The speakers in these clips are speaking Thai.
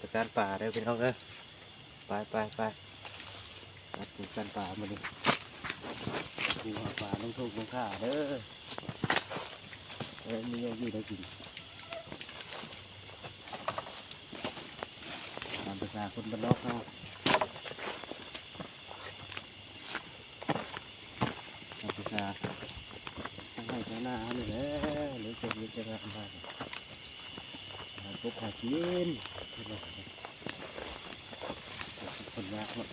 สการป่าเด้อพี่น้องเอ้ยไปดูการป่ามาดิดูหาป่าลงทุ่งลงข้าเด้อมีอย่างอยู่ได้กินตามภาษาคนบ้านนอกเขาตามภาษาทางไร่ทางนาเขานี่แหละหรือจะมีจะทำอะไรหาปุ๊บหากินคนยากเนาะ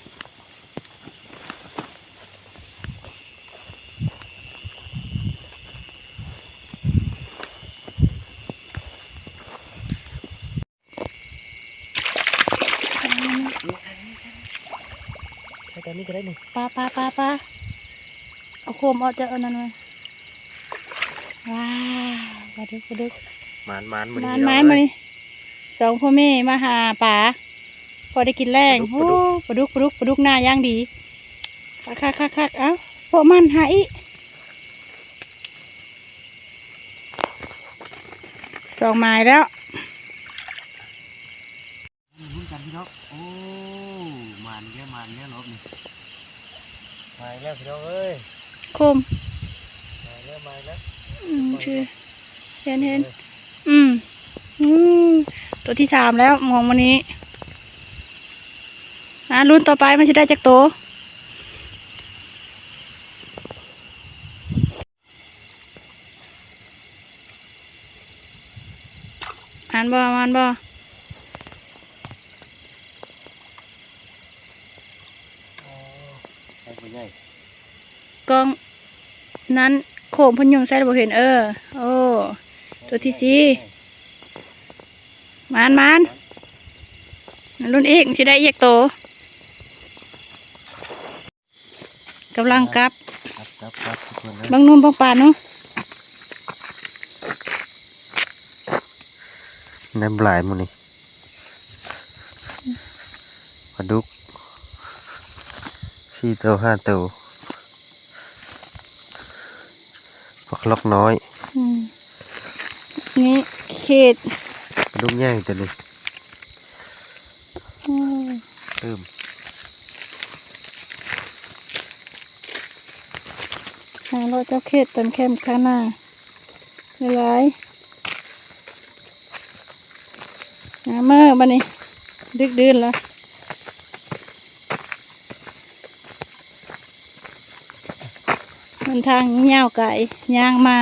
ให้ตอนนี้ก็ได้หนึ่งปลาเอาโคมเอาจะเอานั่นมาว้าวปลาดุกหมานมานี่สองพ่อแม่มาหาปลาพอได้กินแรงโอ้ปลาดุกหน้าย่างดีคักเอ้าพวกมันหาอีสองไม้แล้วลุ้นกันพี่น้องโอ้มันเยอะรอบนี้มาแล้วพี่น้องเอ้ยโคมมาแล้วคือเห็นตัวที่3แล้วมองวันนี้รุ่นต่อไปมันจะได้จากโตอ่านบ่กล้องนั้นโคมพยุงใส่ระบบเห็นโอ้ตัวที่4มันรุ่นอีกจะได้เอียกโตกำลังกับบางนุ่มบางป่านุน้ำลายมันนี่ปลาดุก4 ตัว 5 ตัวปลาคลอกน้อยนี่เขตปลาดุกใหญ่ตัวนี้หารถเจ้าเขตเต็มเข้มข้างหน้าหลายเมื่อบันนี้ดึกดื่นแล้วมันทางเงี้ยวไก่ย่างมา